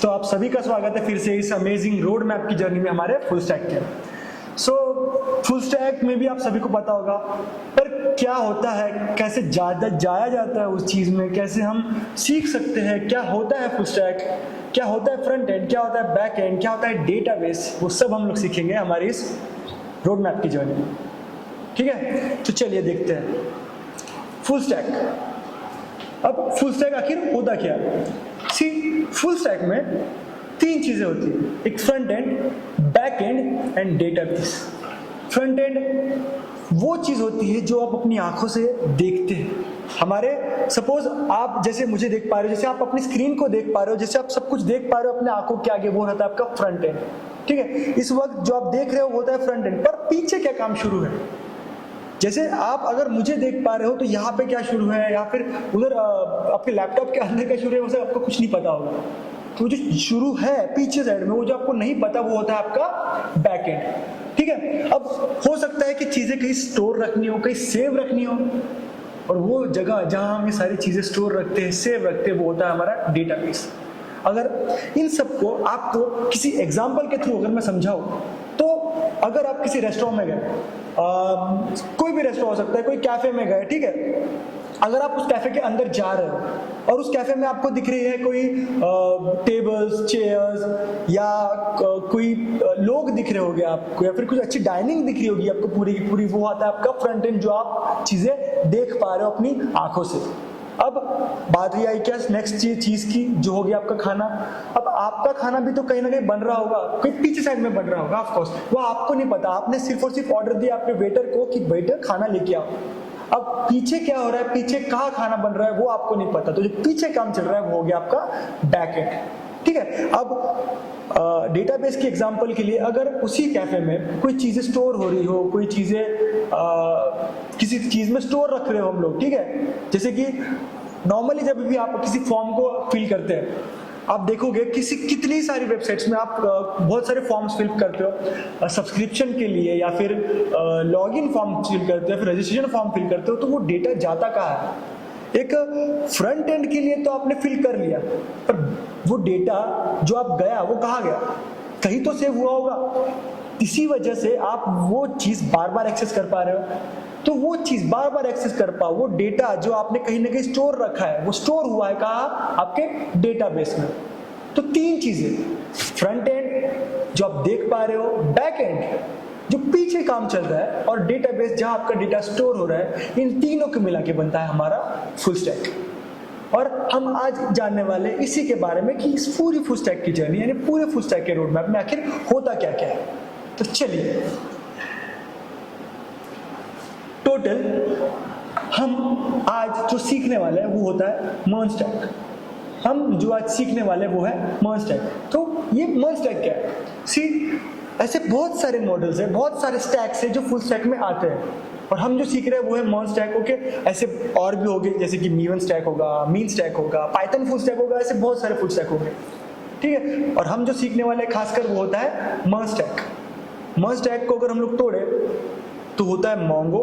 तो आप सभी का स्वागत है फिर से इस अमेजिंग रोड मैप की जर्नी में हमारे फुल स्टैक के। फुल स्टैक में भी आप सभी को पता होगा, पर क्या होता है, कैसे जाया जाता है उस चीज़ में, कैसे हम सीख सकते हैं क्या होता है फुल स्टैक, क्या होता है फ्रंट एंड, क्या होता है बैक एंड, क्या होता है डेटाबेस, वो सब हम लोग सीखेंगे हमारी इस रोड मैप की जर्नी में। ठीक है, तो चलिए देखते हैं फुल स्टैक। अब फुल स्टैक आखिर होता क्या है? फुल स्टैक में तीन चीजें होती है, एक front end, back and and database. Front end वो चीज होती है जो आप अपनी आंखों से देखते हैं। हमारे सपोज आप जैसे मुझे देख पा रहे हो, जैसे आप अपनी स्क्रीन को देख पा रहे हो, जैसे आप सब कुछ देख पा रहे हो अपने आंखों के आगे, वो रहता है आपका फ्रंट एंड। ठीक है, इस वक्त जो आप देख रहे हो वो होता है फ्रंट एंड, पर पीछे क्या काम शुरू है? जैसे आप अगर मुझे देख पा रहे हो तो यहाँ पे क्या शुरू है, या फिर उधर आपके लैपटॉप के अंदर क्या शुरू है, वैसे आपको कुछ नहीं पता होगा। तो जो शुरू है पीछे साइड में, वो जो आपको नहीं पता, वो होता है आपका बैक एंड। ठीक है, अब हो सकता है कि चीजें कहीं स्टोर रखनी हो, कहीं सेव रखनी हो, और वो जगह जहां हम ये सारी चीजें स्टोर रखते हैं, सेव रखते हैं, वो होता है हमारा डेटाबेस। अगर इन सबको आपको किसी एग्जाम्पल के थ्रू अगर मैं समझाऊं, तो अगर आप किसी रेस्टोरेंट में गए, कोई भी रेस्टोरेंट हो सकता है, कोई कैफे में गए, ठीक है, अगर आप उस कैफे के अंदर जा रहे हो और उस कैफे में आपको दिख रही है कोई टेबल्स, चेयर्स, या कोई लोग दिख रहे होंगे आपको, या फिर कुछ अच्छी डाइनिंग दिख रही होगी आपको पूरी की पूरी, वो आता है आपका फ्रंट एंड, जो आप चीजें देख पा रहे हो अपनी आंखों से। अब बात ये आई क्या नेक्स्ट चीज की, जो हो गया आपका खाना। अब आपका खाना भी तो कहीं ना कहीं बन रहा होगा, कोई पीछे साइड में बन रहा होगा, ऑफ कोर्स वो आपको नहीं पता, आपने सिर्फ और सिर्फ ऑर्डर दिया अपने वेटर को कि वेटर खाना लेके आओ। अब पीछे क्या हो रहा है, पीछे कहाँ खाना बन रहा है, वो आपको नहीं पता, तो जो पीछे काम चल रहा है वो हो गया आपका बैक एंड। ठीक है, अब डेटाबेस के एग्जांपल के लिए, अगर उसी कैफे में कोई चीजें स्टोर हो रही हो, कोई चीजें किसी चीज में स्टोर रख रहे हो हम लोग, ठीक है, जैसे कि नॉर्मली जब भी आप किसी फॉर्म को फिल करते हैं, आप देखोगे कितनी सारी वेबसाइट्स में आप बहुत सारे फॉर्म्स फिल करते हो सब्सक्रिप्शन के लिए, या फिर लॉगिन फॉर्म फिल करते हो, फिर रजिस्ट्रेशन फॉर्म फिल करते हो, तो वो डेटा जाता कहाँ है? एक फ्रंट एंड के लिए तो आपने फिल कर लिया, पर वो डेटा जो आप गया वो कहाँ गया? कहीं तो सेव हुआ होगा। इसी वजह से आप वो चीज बार बार एक्सेस कर पा रहे हो। तो वो चीज बार बार एक्सेस कर पाओ, वो डेटा जो आपने कहीं ना कहीं स्टोर रखा है, वो स्टोर हुआ है कहाँ? आपके डेटाबेस में। तो तीन चीजें, फ्रंट एंड जो आप देख पा रहे हो, बैक एंड जो पीछे काम चल रहा है, और डेटाबेस जहां आपका डेटा स्टोर हो रहा है, इन तीनों को मिला के बनता है हमारा फुल स्टैक। और हम आज जानने वाले इसी के बारे में कि इस पूरी फुल स्टैक की जर्नी, यानी पूरे फुल स्टैक के रोड मैप में आखिर होता क्या क्या है। तो चलिए, टोटल हम आज जो सीखने वाले हैं वो होता है मर्ज स्टैक। हम जो आज सीखने वाले हैं वो है मर्ज स्टैक। तो ये मर्ज स्टैक क्या है? ऐसे बहुत सारे मॉडल्स हैं, बहुत सारे स्टैक्स हैं जो फुल स्टैक में आते हैं, और हम जो सीख रहे हैं वो है मर्ज स्टैक। ओके, ऐसे और भी होंगे, जैसे कि मीवन स्टैक होगा, मीन स्टैक होगा, पाइथन फुल स्टैक होगा, ऐसे बहुत सारे फुल स्टैक होंगे। ठीक है, और हम जो सीखने वाले हैं खासकर वो होता है मर्ज स्टैक। मर्ज स्टैक को अगर हम लोग तोड़े तो होता है Mongo,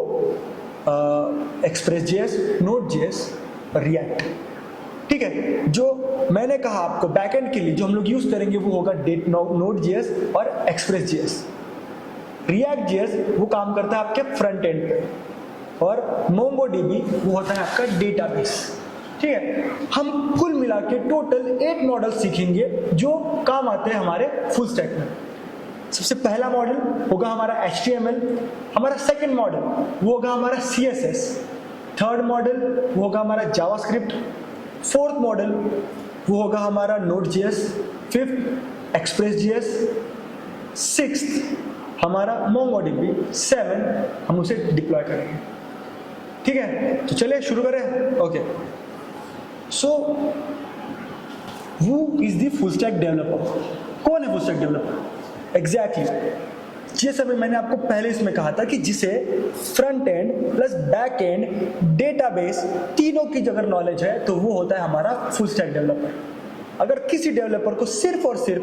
express JS, node JS, react. ठीक है, जो मैंने कहा आपको बैकएंड के लिए जो हम लोग यूज करेंगे वो होगा नोड जेएस और एक्सप्रेस जेएस। रिएक्ट जेएस वो काम करता है आपके फ्रंट एंड पे, और मोंगोडीबी वो होता है आपका डेटाबेस। ठीक है, हम कुल मिला के टोटल 8 मॉडल सीखेंगे जो काम आते हैं हमारे फुल स्टैक में। सबसे पहला मॉडल होगा हमारा HTML, हमारा सेकंड मॉडल वो होगा हमारा CSS, थर्ड मॉडल वो होगा हमारा जावास्क्रिप्ट, फोर्थ मॉडल वो होगा हमारा Node.js, फिफ्थ एक्सप्रेस.js, सिक्स्थ हमारा MongoDB, 7 हम उसे डिप्लॉय करेंगे। ठीक है, तो चलिए शुरू करें। Okay, so who is the full stack developer? कौन है फुल स्टैक डेवलपर? एग्जैक्टली ये सब मैंने आपको पहले इसमें कहा था कि जिसे front end plus back and database तीनों की अगर नॉलेज है तो वो होता है हमारा फुल स्टैक डेवलपर। अगर किसी डेवलपर को सिर्फ और सिर्फ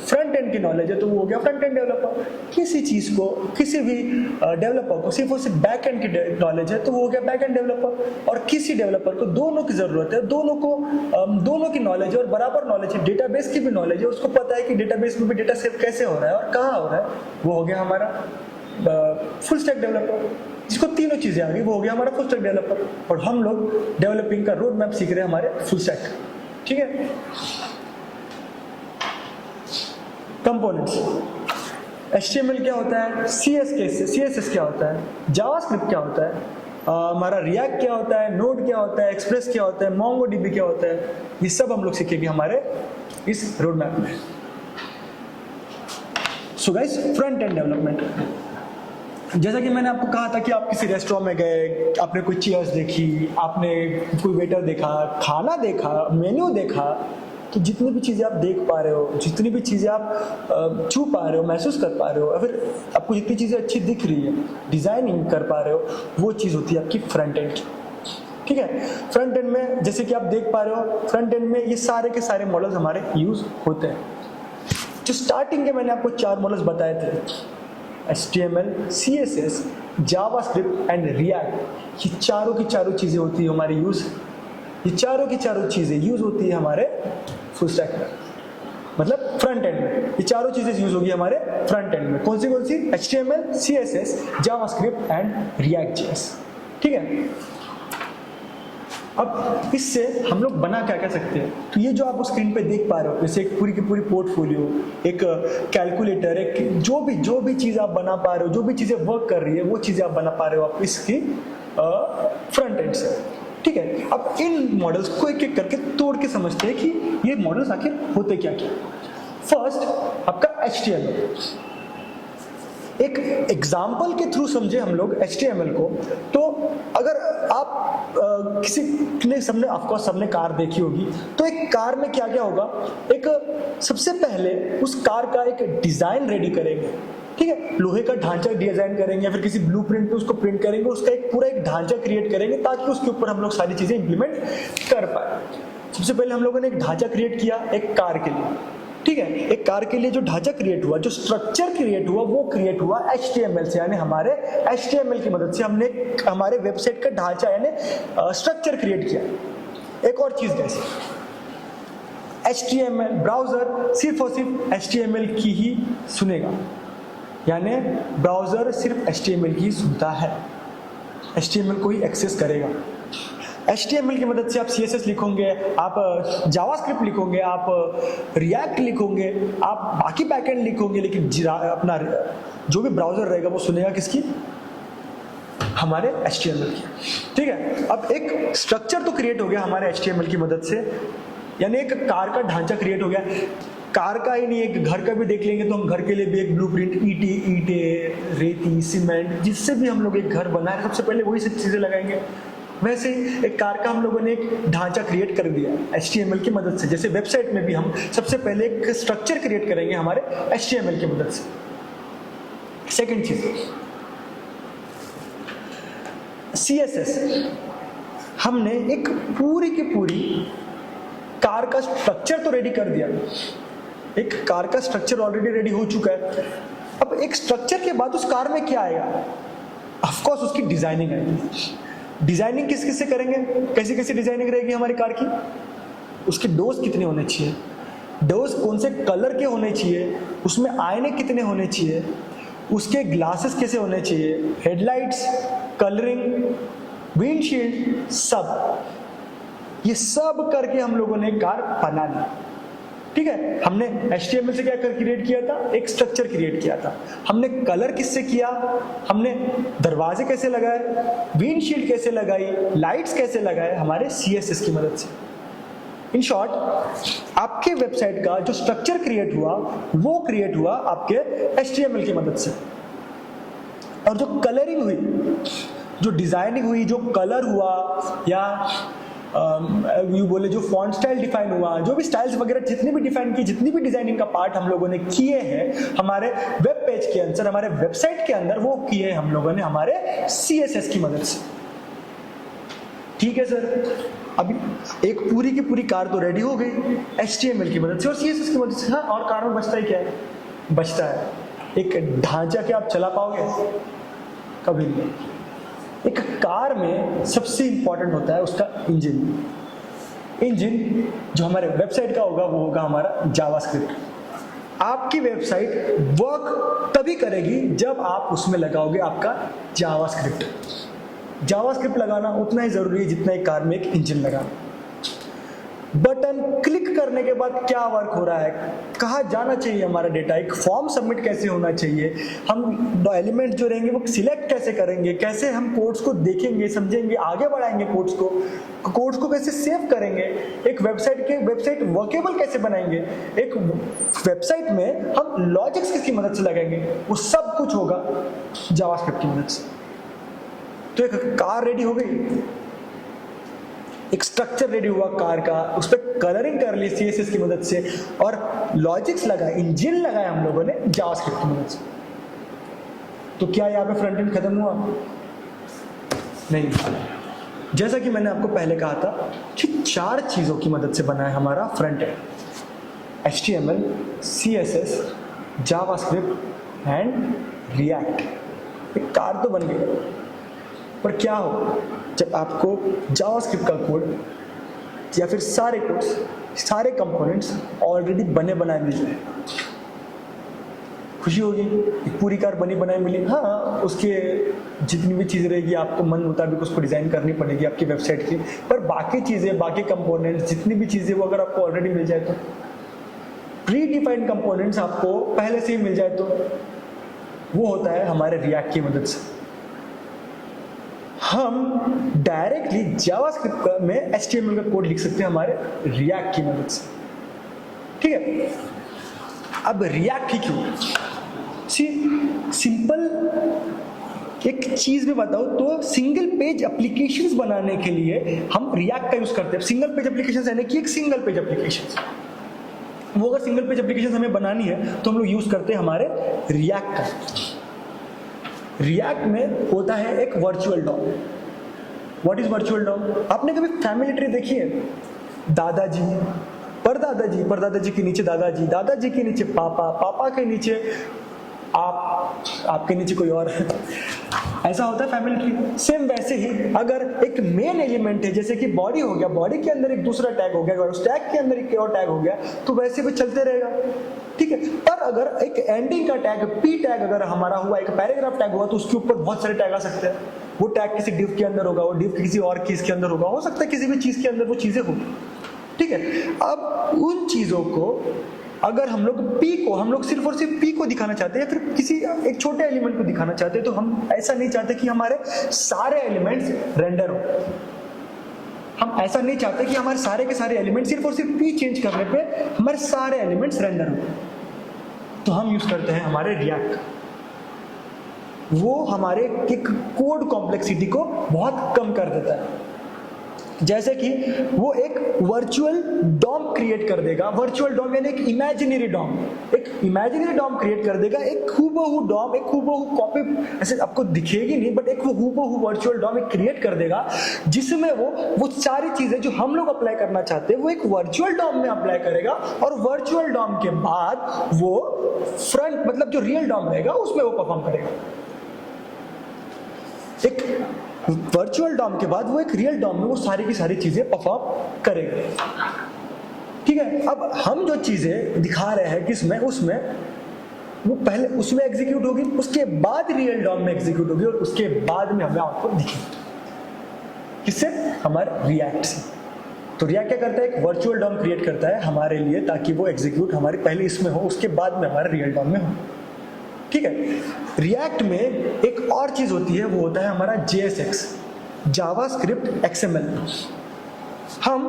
फ्रंट एंड की नॉलेज है तो वो हो गया फ्रंट एंड डेवलपर। किसी चीज को, किसी भी डेवलपर को सिर्फ और सिर्फ बैक एंड की नॉलेज है तो वो हो गया बैक एंड डेवलपर। और किसी डेवलपर को दोनों की जरूरत है, दोनों की नॉलेज है और बराबर नॉलेज है, डेटाबेस की भी नॉलेज है, उसको पता है कि डेटाबेस में भी डेटा सेव कैसे हो रहा है और कहाँ हो रहा है, वो हो गया हमारा फुल स्टैक डेवलपर। जिसको तीनों चीजें आ गई वो हो गया हमारा फुल स्टैक डेवलपर। और हम लोग डेवलपिंग का रोड मैप सीख रहे हैं हमारे फुल स्टैक, ठीक है। कंपोनेंट्स, HTML क्या होता है, CSS क्या होता है, जावास्क्रिप्ट क्या होता है, हमारा रिएक्ट क्या होता है, नोड क्या होता है, एक्सप्रेस क्या होता है, मोंगोडीबी क्या होता है, ये सब हम लोग सीखेंगे हमारे इस रोड मैप में। So guys, front end development, जैसा कि मैंने आपको कहा था कि आप किसी रेस्टोरेंट में गए, आपने कोई चेयर्स देखी, आपने कोई वेटर देखा, खाना देखा, मेन्यू देखा, तो जितनी भी चीज़ें आप देख पा रहे हो, जितनी भी चीज़ें आप छू पा रहे हो, महसूस कर पा रहे हो, या फिर आपको जितनी चीज़ें अच्छी दिख रही है, डिज़ाइनिंग कर पा रहे हो, वो चीज़ होती है आपकी फ्रंट एंड की, ठीक है। फ्रंट एंड में जैसे कि आप देख पा रहे हो, फ्रंट एंड में ये सारे के सारे मॉडल्स हमारे यूज होते हैं। जो स्टार्टिंग के मैंने आपको 4 मॉडल्स बताए थे, HTML, CSS, JavaScript and react, ये चारों की चारों चीज़ें होती है हमारी यूज, ये चारों की चारों चीज़ें यूज होती है हमारे फुल स्टैक में, मतलब फ्रंट एंड में। ये चारों चीज़ें यूज होगी हमारे फ्रंट एंड में। कौन सी HTML, CSS, जावास्क्रिप्ट एंड रिएक्ट.js, ठीक है। अब इससे हम लोग बना क्या क्या सकते हैं, तो ये जो आप स्क्रीन पे देख पा रहे हो, जैसे एक पूरी की पूरी पोर्टफोलियो, एक कैलकुलेटर, एक जो भी चीज़ आप बना पा रहे हो, जो भी चीज़ें वर्क कर रही है वो चीज़ें आप बना पा रहे हो आप इसकी फ्रंट एंड से, ठीक है। अब इन मॉडल्स को एक एक करके तोड़ के समझते हैं कि ये मॉडल्स आखिर होते क्या क्या। फर्स्ट आपका HTML, एक एग्जाम्पल के थ्रू समझे हम लोग HTML को। तो अगर आप किसी ने सबने कार देखी होगी, तो एक कार में क्या क्या होगा, एक सबसे पहले उस कार का एक डिजाइन रेडी करेंगे, ठीक है, लोहे का ढांचा डिजाइन करेंगे या फिर किसी ब्लूप्रिंट पे उसको प्रिंट करेंगे, उसका एक पूरा एक ढांचा क्रिएट करेंगे ताकि उसके ऊपर हम लोग सारी चीजें इंप्लीमेंट कर पाए। सबसे पहले हम लोगों ने एक ढांचा क्रिएट किया एक कार के लिए, ठीक है। एक कार के लिए जो ढांचा क्रिएट हुआ, जो स्ट्रक्चर क्रिएट हुआ, वो क्रिएट हुआ HTML से, यानी हमारे HTML की मदद से हमने हमारे वेबसाइट का ढांचा यानी स्ट्रक्चर क्रिएट किया। एक और चीज कैसे, HTML ब्राउजर सिर्फ और सिर्फ HTML की ही सुनेगा, यानी ब्राउजर सिर्फ HTML की सुनता है, HTML को ही एक्सेस करेगा। HTML की मदद से आप CSS लिखोगे, आप जावास्क्रिप्ट लिखोगे, आप रिएक्ट लिखोगे, आप बाकी बैकएंड लिखोगे, लेकिन अपना जो भी ब्राउजर रहेगा वो सुनेगा किसकी, हमारे HTML की, ठीक है। अब एक स्ट्रक्चर तो क्रिएट हो गया हमारे HTML की मदद से, यानी एक कार का ढांचा क्रिएट हो गया। कार का ही नहीं, एक घर का भी देख लेंगे तो हम घर के लिए भी एक ब्लूप्रिंट, ईंटें, रेती, सीमेंट, जिससे भी हम लोग एक घर बनाए सबसे पहले वही सब चीजें लगाएंगे। वैसे ही एक कार का हम लोगों ने एक ढांचा क्रिएट कर दिया HTML की मदद से। जैसे वेबसाइट में भी हम सबसे पहले एक स्ट्रक्चर क्रिएट करेंगे हमारे HTML की मदद से। सेकंड चीज CSS, हमने एक पूरी की पूरी कार का स्ट्रक्चर तो रेडी कर दिया, एक कार का स्ट्रक्चर ऑलरेडी रेडी हो चुका है। अब एक स्ट्रक्चर के बाद उस कार में क्या आएगा, ऑफ कोर्स उसकी डिजाइनिंग आएगी। डिजाइनिंग किस किस से करेंगे, कैसी कैसी डिजाइनिंग रहेगी हमारी कार की, उसके डोर्स कितने होने चाहिए, डोर्स कौन से कलर के होने चाहिए, उसमें आईने कितने होने चाहिए, उसके ग्लासेस कैसे होने चाहिए, हेडलाइट्स, कलरिंग, विंडशील्ड, सब ये सब करके हम लोगों ने कार बना ली, ठीक है। हमने HTML से क्या कर क्रिएट किया था, एक स्ट्रक्चर क्रिएट किया था। हमने कलर किससे किया, हमने दरवाजे कैसे लगाए, विंडशील्ड कैसे लगाई, लाइट्स कैसे लगाए, हमारे CSS की मदद से। इन शॉर्ट, आपके वेबसाइट का जो स्ट्रक्चर क्रिएट हुआ वो क्रिएट हुआ आपके HTML की मदद से। और जो कलरिंग हुई, जो डिजाइनिंग हुई, जो कलर हुआ, या यू बोले जो फॉन्ट स्टाइल डिफाइन हुआ, जो भी स्टाइल्स वगैरह जितनी भी डिफाइन की, जितनी भी डिजाइनिंग का पार्ट हम लोगों ने किए हैं हमारे वेब पेज के अंदर, हमारे वेबसाइट के अंदर, वो किए हम लोगों ने हमारे CSS की मदद से। ठीक है सर, अभी एक पूरी की पूरी कार तो रेडी हो गई HTML की मदद से और CSS की मदद से। हाँ, और कार में बचता ही क्या है? बचता है एक ढांचा। क्या आप चला पाओगे? कभी नहीं। एक कार में सबसे इंपॉर्टेंट होता है उसका इंजन। इंजन जो हमारे वेबसाइट का होगा वो होगा हमारा जावास्क्रिप्ट। आपकी वेबसाइट वर्क तभी करेगी जब आप उसमें लगाओगे आपका जावास्क्रिप्ट। जावास्क्रिप्ट लगाना उतना ही जरूरी है जितना एक कार में एक इंजन लगाना। बटन क्लिक करने के बाद क्या वर्क हो रहा है, कहाँ जाना चाहिए हमारा डेटा, एक फॉर्म सबमिट कैसे होना चाहिए, हम एलिमेंट जो रहेंगे वो सिलेक्ट कैसे करेंगे, कैसे हम कोड्स को देखेंगे समझेंगे आगे बढ़ाएंगे कोड्स को कैसे सेव करेंगे, एक वेबसाइट वर्केबल कैसे बनाएंगे, एक वेबसाइट में हम लॉजिक्स किसकी मदद से लगाएंगे, वो सब कुछ होगा जावास्क्रिप्ट की मदद से। तो एक कार रेडी हो गई, एक स्ट्रक्चर रेडी हुआ कार का, उस पर कलरिंग कर ली CSS की मदद से और लॉजिक्स लगाए, इंजन लगाया हम लोगों ने जावास्क्रिप्ट की मदद से। तो क्या यहाँ पे फ्रंट एंड खत्म हुआ? नहीं। जैसा कि मैंने आपको पहले कहा था कि 4 चीजों की मदद से बना है हमारा front end, HTML, CSS, JavaScript and react. एक कार तो बन गई, पर क्या हो जब आपको जावास्क्रिप्ट का कोड या फिर सारे कोड्स, सारे कंपोनेंट्स ऑलरेडी बने बनाए मिल जाए? खुशी होगी, एक पूरी कार बनी बनाई मिली। हाँ, उसके जितनी भी चीज़ें रहेगी आपको मन मुताबिक उसको डिज़ाइन करनी पड़ेगी आपकी वेबसाइट की, पर बाकी चीज़ें, बाकी कंपोनेंट्स, जितनी भी चीज़ें वो अगर आपको ऑलरेडी मिल जाए तो, प्री डिफाइंड कंपोनेंट्स आपको पहले से ही मिल जाए तो, वो होता है हमारे रिएक्ट की मदद से। हम डायरेक्टली जावास्क्रिप्ट में HTML का कोड लिख सकते हैं हमारे रिएक्ट की मदद से। ठीक है, अब रिएक्ट ही क्यों? सिंपल एक चीज में बताऊं तो सिंगल पेज एप्लीकेशंस बनाने के लिए हम रिएक्ट का यूज करते हैं। सिंगल पेज एप्लीकेशंस यानी कि एक सिंगल पेज एप्लीकेशंस, वो अगर सिंगल पेज एप्लीकेशंस हमें बनानी है तो हम लोग यूज करते हैं हमारे रिएक्ट का। रिएक्ट में होता है एक virtual DOM. What is virtual DOM? आपने कभी फैमिली ट्री देखी है? दादाजी, परदादाजी के नीचे दादाजी, दादाजी के नीचे पापा, पापा के नीचे आप, आपके नीचे कोई और। ऐसा होता है फैमिली ट्री। सेम वैसे ही अगर एक मेन एलिमेंट है, जैसे कि बॉडी हो गया, बॉडी के अंदर एक दूसरा टैग हो गया और उस टैग के अंदर एक और टैग हो गया, तो वैसे भी चलते रहेगा। ठीक है, पर अगर एक एंडिंग का टैग P टैग अगर हमारा हुआ, एक पैराग्राफ टैग हुआ, तो उसके ऊपर बहुत सारे टैग आ सकते हैं। वो टैग किसी डिव के अंदर होगा, वो डिव किसी और चीज के अंदर होगा, हो सकता है किसी भी चीज के अंदर वो चीजें होगी। ठीक है, अब उन चीजों को अगर हम लोग P को, हम लोग सिर्फ और सिर्फ P को दिखाना चाहते हैं या फिर किसी एक छोटे एलिमेंट को दिखाना चाहते हैं, तो हम ऐसा नहीं चाहते कि हमारे सारे एलिमेंट्स रेंडर हो। हम ऐसा नहीं चाहते कि हमारे सारे के सारे एलिमेंट सिर्फ और सिर्फ P चेंज करने पे हमारे सारे एलिमेंट्स रेंडर हो। तो हम यूज करते हैं हमारे रिएक्ट का। वो हमारे एक कोड कॉम्प्लेक्सिटी को बहुत कम कर देता है। जैसे कि वो एक वर्चुअल डॉम क्रिएट कर देगा। वर्चुअल डॉम यानी एक इमेजिनरी डॉम, एक इमेजिनरी डॉम क्रिएट कर देगा। एक हूबहू डॉम, एक हूबहू कॉपी, ऐसे आपको दिखेगी नहीं, बट एक वो हूबहू वर्चुअल डॉम एक क्रिएट कर देगा, जिसमें वो सारी चीजें जो हम लोग अप्लाई करना चाहते हैं वो एक वर्चुअल डॉम में अप्लाई करेगा। और वर्चुअल डॉम के बाद वो फ्रंट, मतलब जो रियल डॉम रहेगा उसमें वो परफॉर्म करेगा। एक वर्चुअल डॉम के बाद वो एक रियल डॉम में वो सारी की सारी चीजें परफॉर्म करेगा। ठीक है, अब हम जो चीजें दिखा रहे हैं किसमें, उसमें वो पहले उसमें एग्जीक्यूट होगी, उसके बाद रियल डॉम में एग्जीक्यूट होगी और उसके बाद में हमें आउटपुट दिखेगी। किससे? हमारे रिएक्ट से। तो रिएक्ट क्या करता है? एक वर्चुअल डॉम क्रिएट करता है हमारे लिए, ताकि वो एग्जीक्यूट हमारे पहले इसमें हो, उसके बाद में हमारे रियल डॉम में हो। ठीक है, रिएक्ट में एक और चीज होती है, वो होता है हमारा JSX, जावास्क्रिप्ट XML। हम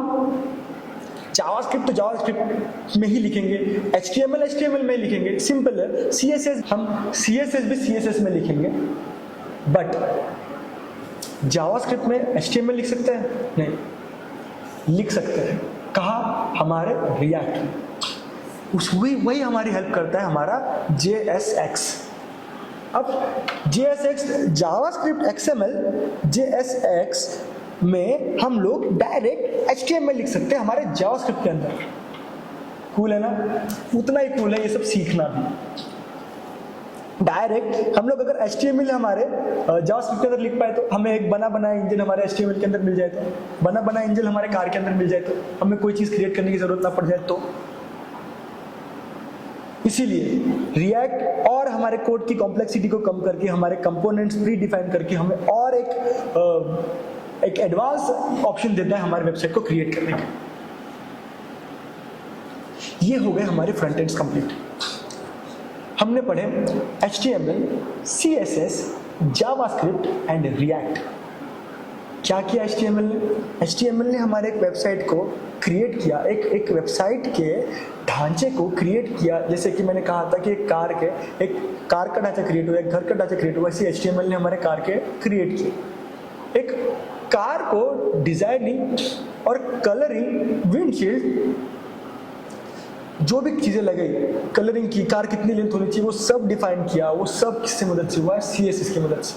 जावास्क्रिप्ट तो जावास्क्रिप्ट में ही लिखेंगे, HTML में लिखेंगे, सिंपल है। CSS हम CSS भी CSS में लिखेंगे, बट जावास्क्रिप्ट में HTML लिख सकते हैं? नहीं लिख सकते हैं। कहाँ? हमारे रिएक्ट में। वही हमारी हेल्प करता है हमारा JSX। अब JSX, जावास्क्रिप्ट XML, JSX में हम लोग डायरेक्ट HTML लिख सकते हैं हमारे जावास्क्रिप्ट के अंदर। कूल है ना? उतना ही कूल है ये सब सीखना भी। डायरेक्ट हम लोग अगर HTML हमारे जावास्क्रिप्ट के अंदर लिख पाए तो हमें एक बना बनाया इंजन हमारे HTML के अंदर मिल जाए, तो बना बनाया इंजन हमारे कार के अंदर मिल जाए, तो हमें कोई चीज़ क्रिएट करने की जरूरत ना पड़ जाए। तो इसीलिए रिएक्ट और हमारे कोड की कॉम्प्लेक्सिटी को कम करके, हमारे कंपोनेंट्स प्री डिफाइन करके हमें और एक एडवांस ऑप्शन देता है हमारे वेबसाइट को क्रिएट करने का। ये हो गए हमारे फ्रंट एंड्स कंप्लीट। हमने पढ़े HTML, CSS, JavaScript and react. क्या किया HTML ने हमारे एक वेबसाइट को क्रिएट किया, एक वेबसाइट के ढांचे को क्रिएट किया। जैसे कि मैंने कहा था कि एक कार का ढांचा क्रिएट हुआ, एक घर का ढांचा क्रिएट हुआ, इसी HTML ने हमारे कार के क्रिएट किए। एक कार को डिजाइनिंग और कलरिंग, विंडशील्ड, जो भी चीजें लगाई, कलरिंग की, कार कितनी लेंथ होनी चाहिए, वो सब डिफाइन किया। वो सब किससे मदद से हुआ है? CSS की मदद से।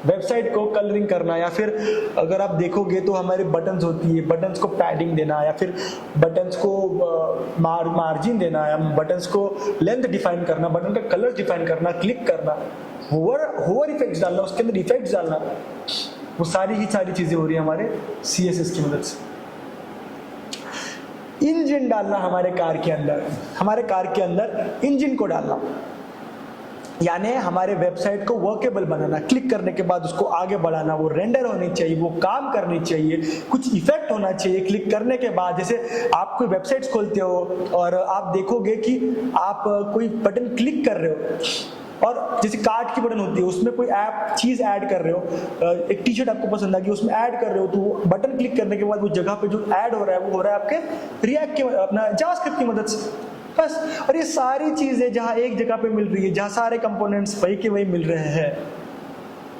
वेबसाइट को कलरिंग करना, या फिर अगर आप देखोगे तो हमारे बटन्स होती है, बटन्स को पैडिंग देना, या फिर बटन्स को मार्जिन देना, या बटन्स को लेंथ डिफाइन करना, बटन का कलर डिफाइन करना, क्लिक करना, होवर इफेक्ट्स डालना, उसके अंदर इफेक्ट्स डालना, वो सारी चीजें हो रही है हमारे CSS की मदद से। इंजन डालना हमारे कार के अंदर इंजन को डालना, यानी हमारे वेबसाइट को वर्केबल बनाना, क्लिक करने के बाद उसको आगे बढ़ाना, वो रेंडर होनी चाहिए, वो काम करनी चाहिए, कुछ इफेक्ट होना चाहिए क्लिक करने के बाद। जैसे आप कोई वेबसाइट्स खोलते हो और आप देखोगे कि आप कोई बटन क्लिक कर रहे हो, और जैसे कार्ट की बटन होती है, उसमें कोई ऐप चीज ऐड कर रहे हो, एक टी शर्ट आपको पसंद आ गई, उसमें ऐड कर रहे हो, तो बटन क्लिक करने के बाद वो जगह पे जो ऐड हो रहा है वो हो रहा है आपके रिएक्ट के, अपना जावास्क्रिप्ट की मदद से बस। और ये सारी चीजें जहां एक जगह पे मिल रही है, जहां सारे कंपोनेंट्स वही के वही मिल रहे हैं,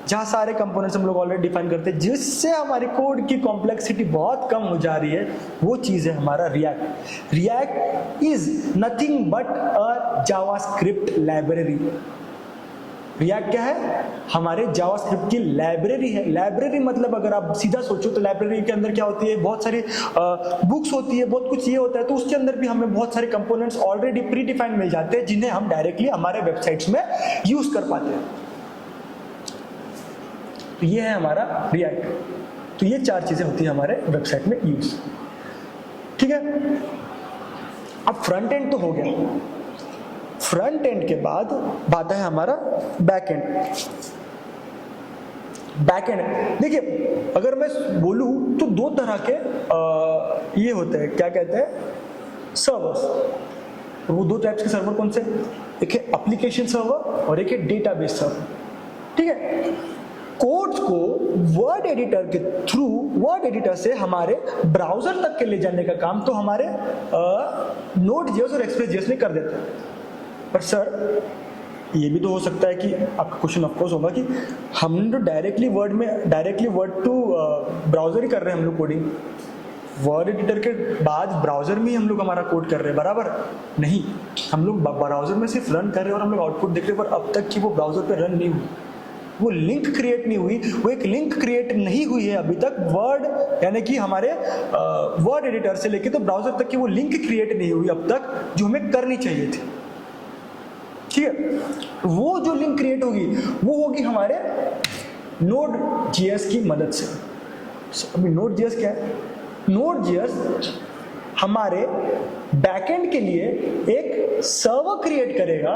जहां सारे कंपोनेंट्स हम लोग ऑलरेडी डिफाइन करते हैं, जिससे हमारी कोड की कॉम्प्लेक्सिटी बहुत कम हो जा रही है, वो चीज है हमारा react. React is nothing but a JavaScript library. React क्या है? हमारे जावास्क्रिप्ट की लाइब्रेरी है। लाइब्रेरी मतलब अगर आप सीधा सोचो तो लाइब्रेरी के अंदर क्या होती है? बहुत सारी बुक्स होती है, बहुत कुछ ये होता है, तो उसके अंदर भी हमें बहुत सारे कंपोनेंट्स ऑलरेडी प्री डिफाइंड मिल जाते हैं, जिन्हें हम डायरेक्टली हमारे वेबसाइट्स में यूज कर पाते हैं। तो ये है हमारा रिएक्ट। तो ये 4 चीजें होती है हमारे वेबसाइट में यूज। ठीक है, अब फ्रंट एंड तो हो गया। फ्रंट एंड के बाद बात है हमारा बैक एंड। बैक एंड देखिए, अगर मैं बोलूं तो 2 तरह के ये होते हैं, क्या कहते हैं, सर्वर्स। वो 2 टाइप्स के सर्वर कौन से? एक है एप्लीकेशन सर्वर और एक है डेटाबेस सर्वर। ठीक है, कोड्स को वर्ड एडिटर के थ्रू, वर्ड एडिटर से हमारे ब्राउजर तक के ले जाने का काम तो हमारे Node.js और Express.js ने कर देते हैं। पर सर ये भी तो हो सकता है कि आपका क्वेश्चन ऑफकोर्स होगा कि हम तो डायरेक्टली वर्ड टू ब्राउजर ही कर रहे हैं, हम लोग कोडिंग वर्ड एडिटर के बाद ब्राउजर में ही हम लोग हमारा कोड कर रहे हैं, बराबर? नहीं, हम लोग ब्राउजर में सिर्फ रन कर रहे हैं और हम लोग आउटपुट देख रहे हैं, पर अब तक कि वो ब्राउजर पे रन नहीं हुई, वो लिंक क्रिएट नहीं हुई, वो एक लिंक क्रिएट नहीं हुई है अभी तक वर्ड, यानी कि हमारे वर्ड एडिटर से लेके तो ब्राउजर तक की वो लिंक क्रिएट नहीं हुई अब तक, जो हमें करनी चाहिए थी। ठीक है, वो जो लिंक क्रिएट होगी वो होगी हमारे Node.js की मदद से। अभी Node.js क्या है? Node.js हमारे बैकएंड के लिए एक सर्वर क्रिएट करेगा,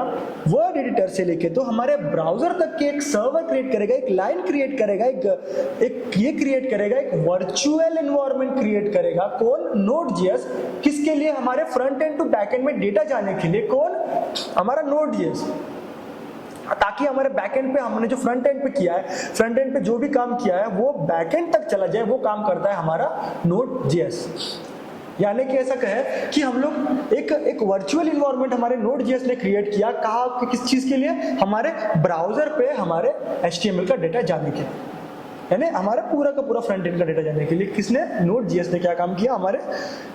वर्ड एडिटर से लेके तो हमारे ब्राउजर तक के एक सर्वर क्रिएट करेगा, एक लाइन क्रिएट करेगा, एक वर्चुअल एनवायरनमेंट क्रिएट करेगा। कौन? Node.js। किसके लिए? हमारे front end to back end में डेटा जाने के लिए। कौन? हमारा Node.js, ताकि हमारे बैकएंड पे हमने जो फ्रंट एंड पे किया है, फ्रंट एंड पे जो भी काम किया है वो बैकएंड तक चला जाए, वो काम करता है हमारा Node.js। यानी कि ऐसा कहे कि हम लोग एक वर्चुअल इन्वायरमेंट हमारे Node.js ने क्रिएट किया, कहा कि किस चीज के लिए? हमारे ब्राउजर पे हमारे HTML का डेटा जाने के लिए, यानी हमारा पूरा का पूरा फ्रंट एंड का डेटा जाने के लिए किसने? Node.js ने क्या काम किया? हमारे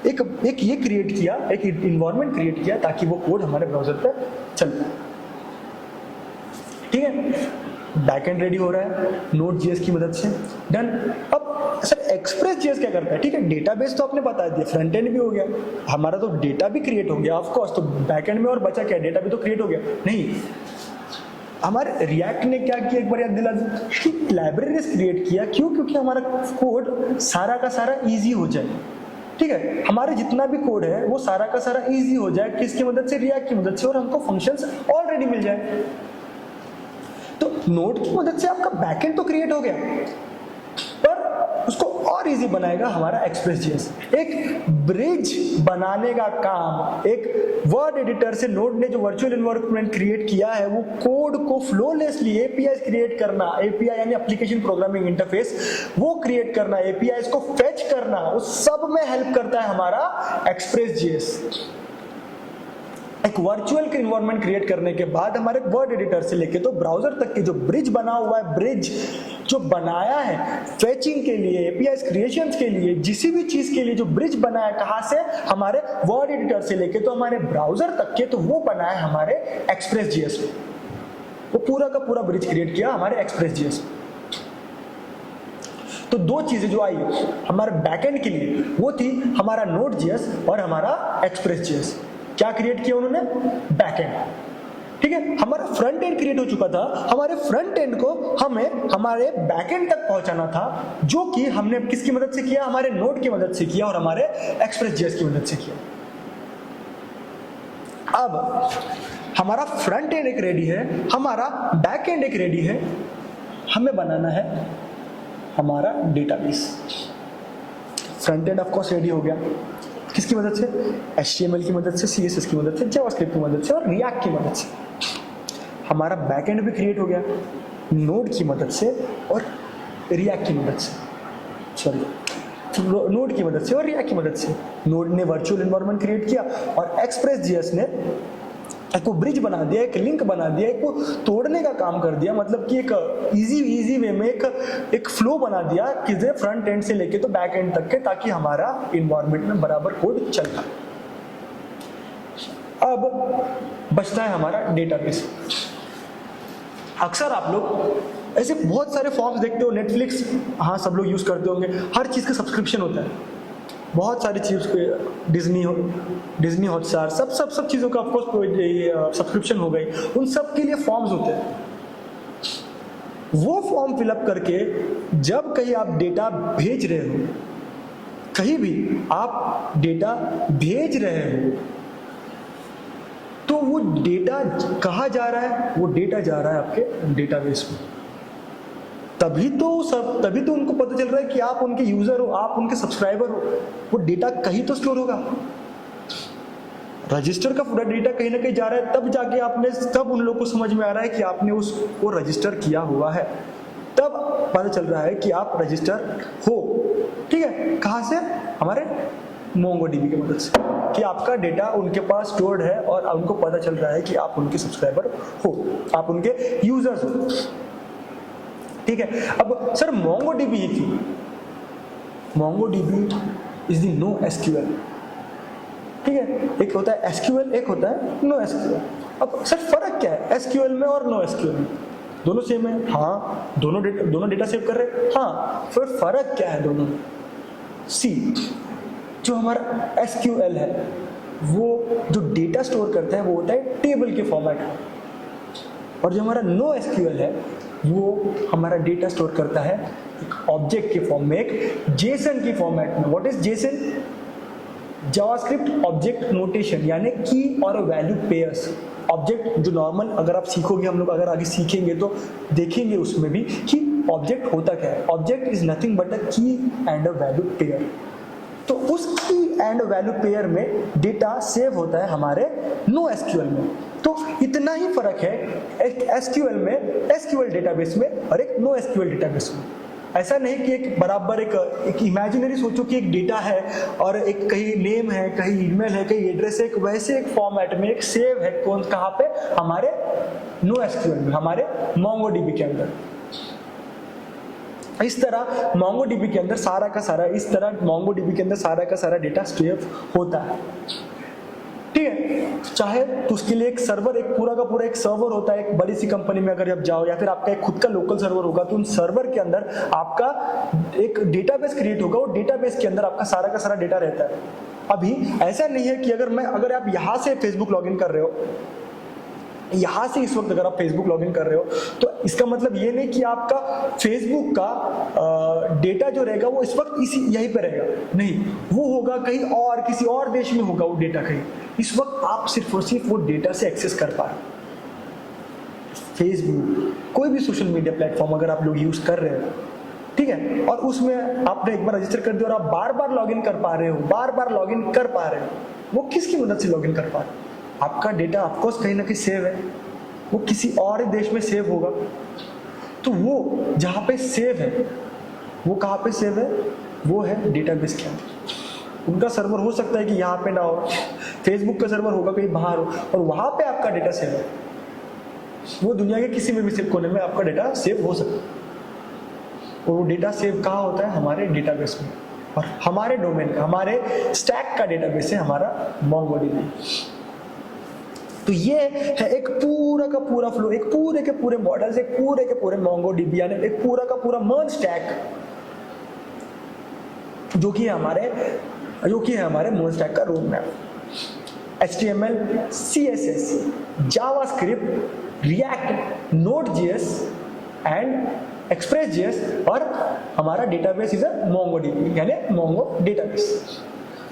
एक ये क्रिएट किया, एक इन्वायरमेंट क्रिएट किया ताकि वो कोड हमारे ब्राउजर पे चले। ठीक है, बैकएंड रेडी हो रहा है Node.js की मदद से, डन। अब सर Express.js क्या करता है? ठीक है, डेटाबेस तो आपने बता दिया, फ्रंट एंड भी हो गया, हमारा तो डेटा भी क्रिएट हो गया ऑफ कोर्स, तो बैकएंड में और बचा क्या? डेटा भी तो क्रिएट हो गया। नहीं, हमारे रिएक्ट ने क्या किया, एक बार याद दिला दूं कि लाइब्रेरीज क्रिएट किया। क्यों? क्योंकि हमारा कोड सारा का सारा इजी हो जाए। ठीक है, हमारे जितना भी कोड है वो सारा का सारा इजी हो जाए, किसकी मदद से? रिएक्ट की मदद से, और हमको फंक्शंस ऑलरेडी मिल जाए। तो नोड की मदद से आपका बैकएंड तो क्रिएट हो गया, पर उसको और इजी बनाएगा हमारा Express.js। एक ब्रिज बनाने का काम एक वर्ड एडिटर से नोड ने जो वर्चुअल एनवायरनमेंट क्रिएट किया है, वो कोड को फ्लोलेसली एपीआई क्रिएट करना, एपीआई यानी एप्लीकेशन प्रोग्रामिंग इंटरफेस, वो क्रिएट करना, एपीआई को फेच करना, उस सब में हेल्प करता है हमारा Express.js। एक वर्चुअल एनवायरनमेंट क्रिएट करने के बाद हमारे वर्ड एडिटर से लेके तो ब्राउजर तक की जो ब्रिज बना हुआ है, ब्रिज जो बनाया है फेचिंग के लिए, एपीआई क्रिएशंस के लिए, जिसी भी चीज के लिए जो ब्रिज बनाया, कहां से? हमारे वर्ड एडिटर से लेके तो हमारे ब्राउजर तक के, तो वो बनाया हमारे Express.js में। वो पूरा का पूरा ब्रिज क्रिएट किया हमारे Express.js। तो दो चीजें जो आई हमारे बैकएंड के लिए, वो थी हमारा Node.js और हमारा Express.js। क्या क्रिएट किया उन्होंने? बैकएंड। ठीक है, हमारा फ्रंट एंड क्रिएट हो चुका था, हमारे फ्रंट एंड को हमें हमारे बैकएंड तक पहुंचाना था, जो कि हमने किसकी मदद से किया? हमारे नोड की मदद से किया और हमारे Express.js की मदद से किया। अब हमारा फ्रंट एंड एक रेडी है, हमारा बैक एंड एक रेडी है, हमें बनाना है हमारा database. Front end of course ready हो गया, किसकी मदद से? HTML की मदद से, CSS की मदद से, जावास्क्रिप्ट की मदद से और रिएक्ट की मदद से। हमारा बैक एंड भी क्रिएट हो गया नोड की मदद से और रिएक्ट की मदद से, नोड की मदद से और रिएक्ट की मदद से। नोड ने वर्चुअल एनवायरनमेंट क्रिएट किया और Express.js ने एक ब्रिज बना दिया, एक लिंक बना दिया, एक को तोड़ने का काम कर दिया, मतलब कि एक इजी वे में एक फ्लो बना दिया किसी फ्रंट एंड से लेके तो बैक एंड तक के, ताकि हमारा इन्वायरमेंट में बराबर कोड चल पाए। अब बचता है हमारा डेटाबेस। अक्सर आप लोग ऐसे बहुत सारे फॉर्म्स देखते हो, नेटफ्लिक्स, हाँ सब लोग यूज करते होंगे, हर चीज का सब्सक्रिप्शन होता है, बहुत सारी चीज के, डिज्नी हॉटस्टार, सब चीजों का ऑफकोर्स सब्सक्रिप्शन हो गई, उन सब के लिए फॉर्म्स होते हैं। वो फॉर्म फिलअप करके जब कहीं आप डेटा भेज रहे हो, कहीं भी आप डेटा भेज रहे हो, तो वो डेटा कहाँ जा रहा है? वो डेटा जा रहा है आपके डेटाबेस में। तभी तो उनको पता चल रहा है कि आप उनके यूजर हो, आप उनके सब्सक्राइबर हो। वो डेटा कहीं तो स्टोर होगा, रजिस्टर का पूरा डेटा कहीं ना कहीं जा रहा है, तब जाके तब उन लोगों को समझ में आ रहा है कि आपने उसको रजिस्टर किया हुआ है, तब पता चल रहा है कि आप रजिस्टर हो। ठीक है, कहाँ से? हमारे MongoDB की मदद से, कि आपका डेटा उनके पास स्टोर्ड है और उनको पता चल रहा है कि आप उनके सब्सक्राइबर हो, आप उनके यूजर्स हो। ठीक है, अब सर MongoDB ही क्यों? MongoDB is the NoSQL। ठीक है, एक होता है SQL, एक होता है NoSQL। अब सर फर्क क्या है SQL में और NoSQL में? दोनों सेम है, हाँ, दोनों डेटा सेव कर रहे हैं, हाँ, फिर फर्क क्या है दोनों में? सी, जो हमारा SQL है वो जो डेटा स्टोर करता है वो होता है टेबल के फॉर्मेट में, और जो हमारा NoSQL है वो हमारा डेटा स्टोर करता है एक ऑब्जेक्ट के फॉर्म में, एक JSON की फॉर्मेट में। What is JSON? JavaScript object notation, यानी की और वैल्यू पेयर्स। ऑब्जेक्ट जो नॉर्मल अगर आप सीखोगे, हम लोग अगर आगे सीखेंगे तो देखेंगे उसमें भी कि ऑब्जेक्ट होता क्या है। ऑब्जेक्ट इज नथिंग बट अ की एंड अ वैल्यू पेयर। तो उस की एंड वैल्यू पेयर में डेटा सेव होता है हमारे NoSQL में। तो इतना ही फर्क है एक SQL में, SQL डेटाबेस में और एक NoSQL डेटाबेस में। ऐसा नहीं कि एक बराबर एक इमेजिनरी सोचो कि एक डेटा है और एक कहीं नेम है, कहीं ईमेल है, कहीं एड्रेस है, वैसे एक फॉर्मेट में एक सेव है कौन कहाँ पे? हमारे NoSQL में, हमारे MongoDB के अंदर। इस तरह MongoDB के अंदर सारा का सारा, इस तरह MongoDB के अंदर सारा का सारा डेटा सेव होता है। ठीक है। चाहे तो उसके लिए एक सर्वर, एक पूरा का पूरा एक सर्वर होता है। एक बड़ी सी कंपनी में अगर आप जाओ या फिर आपका एक खुद का लोकल सर्वर होगा, तो उन सर्वर के अंदर आपका एक डेटाबेस क्रिएट होगा। वो डेटाबेस के अंदर आपका सारा का सारा डेटा रहता है। अभी ऐसा नहीं है कि अगर आप यहाँ से फेसबुक लॉगिन कर रहे हो, यहाँ से इस वक्त अगर आप फेसबुक लॉगिन कर रहे हो, तो इसका मतलब ये नहीं कि आपका फेसबुक का डेटा जो रहेगा वो इस वक्त यहीं पे रहेगा। नहीं, वो होगा कहीं और, किसी और देश में होगा वो डेटा कहीं। इस वक्त आप सिर्फ और सिर्फ वो डेटा से एक्सेस कर पा रहे हो। फेसबुक, कोई भी सोशल मीडिया प्लेटफॉर्म अगर आप लोग यूज कर रहे हो, ठीक है, और उसमें आपने एक बार रजिस्टर कर दिया और आप बार बार लॉगिन कर पा रहे हो, बार बार लॉगिन कर पा रहे हो, वो किसकी मदद से लॉगिन कर पा रहे हो? आपका डेटा ऑफकोर्स कहीं ना कहीं सेव है, वो किसी और देश में सेव होगा। तो वो जहाँ पे सेव है, वो कहाँ पे सेव है? वो है डेटाबेस के अंदर। उनका सर्वर हो सकता है कि यहाँ पे ना हो, फेसबुक का सर्वर होगा कहीं बाहर हो, और वहाँ पे आपका डेटा सेव है। वो दुनिया के किसी में भी सेव कोने में आपका डेटा सेव हो सकता है। और वो डेटा सेव कहाँ होता है? हमारे डेटाबेस में। और हमारे डोमेन का, हमारे स्टैक का डेटाबेस है हमारा MongoDB। तो ये है एक पूरा का पूरा फ्लो, एक पूरे के पूरे मॉडल्स, एक पूरे के पूरे MongoDB, यानी एक पूरा का पूरा मर्ज स्टैक, जो कि है हमारे मर्ज स्टैक का road map. HTML, CSS, JavaScript, React, Node.js and Express.js, और हमारा डेटाबेस इज MongoDB यानी Mongo डेटाबेस।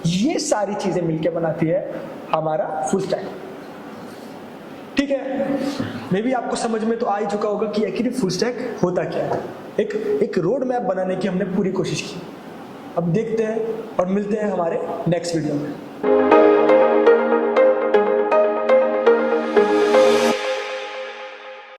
ये सारी चीजें मिलकर बनाती है हमारा फुल स्टैक। ठीक है, मे भी आपको समझ में तो आ ही चुका होगा कि एक्चुअली फुल स्टैक होता क्या है। एक रोड मैप बनाने की हमने पूरी कोशिश की। अब देखते हैं और मिलते हैं हमारे नेक्स्ट वीडियो में।